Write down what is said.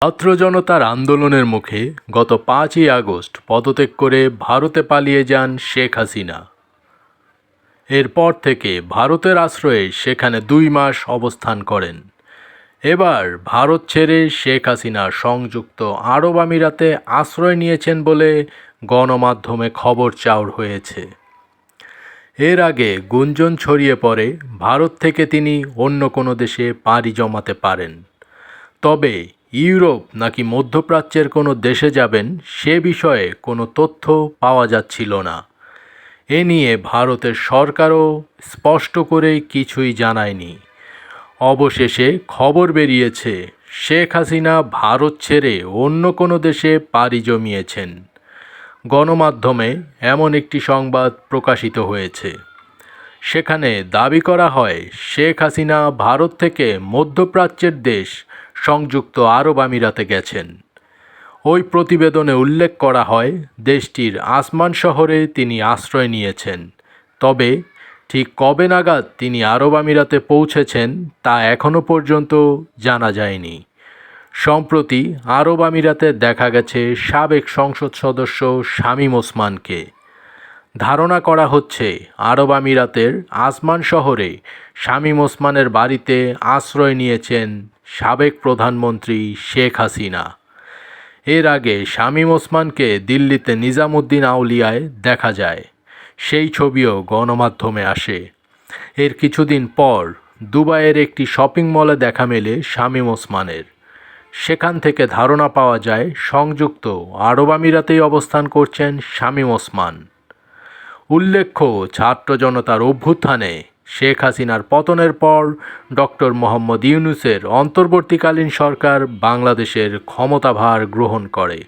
ছাত্র জনতার আন্দোলনের মুখে গত 5ই আগস্ট পদত্যাগ করে ভারতে পালিয়ে যান শেখ হাসিনা। এরপর থেকে ভারতের আশ্রয়ে সেখানে 2 মাস অবস্থান করেন। এবার ভারত ছেড়ে শেখ হাসিনা সংযুক্ত আরব আমিরাতে আশ্রয় নিয়েছেন বলে গণমাধ্যমে খবর চাউর হয়েছে। এর আগে গুঞ্জন ছড়িয়ে পড়ে ভারত থেকে তিনি অন্য কোনো দেশে পাড়ি জমাতে পারেন। তবে ইউরোপ নাকি মধ্যপ্রাচ্যের কোনো দেশে যাবেন সে বিষয়ে কোনো তথ্য পাওয়া যাচ্ছিল না। এ নিয়ে ভারতের সরকারও স্পষ্ট করে কিছুই জানায়নি। অবশেষে খবর বেরিয়েছে শেখ হাসিনা ভারত ছেড়ে অন্য কোনো দেশে পাড়ি জমিয়েছেন। গণমাধ্যমে এমন একটি সংবাদ প্রকাশিত হয়েছে। সেখানে দাবি করা হয় শেখ হাসিনা ভারত থেকে মধ্যপ্রাচ্যের দেশ সংযুক্ত আরব আমিরাতে গেছেন। ওই প্রতিবেদনে উল্লেখ করা হয় দেশটির আসমান শহরে তিনি আশ্রয় নিয়েছেন। তবে ঠিক কবে নাগাদ তিনি আরব আমিরাতে পৌঁছেছেন তা এখনও পর্যন্ত জানা যায়নি। সম্প্রতি আরব আমিরাতে দেখা গেছে সাবেক সংসদ সদস্য শামীম ওসমানকে। ধারণা করা হচ্ছে আরব আমিরাতের আসমান শহরে শামীম ওসমানের বাড়িতে আশ্রয় নিয়েছেন সাবেক প্রধানমন্ত্রী শেখ হাসিনা। এর আগে শামীম ওসমানকে দিল্লিতে নিজামুদ্দিন আউলিয়ায় দেখা যায়, সেই ছবিও গণমাধ্যমে আসে। এর কিছুদিন পর দুবাইয়ের একটি শপিং মলে দেখা মেলে শামীম ওসমানের। সেখান থেকে ধারণা পাওয়া যায় সংযুক্ত আরব আমিরাতেই অবস্থান করছেন শামীম ওসমান। উল্লেখ্য, ছাত্র জনতার অভ্যুত্থানে শেখ হাসিনার পতনের পর ডক্টর মোহাম্মদ ইউনূসের অন্তর্বর্তীকালীন সরকার বাংলাদেশের ক্ষমতাভার গ্রহণ করে।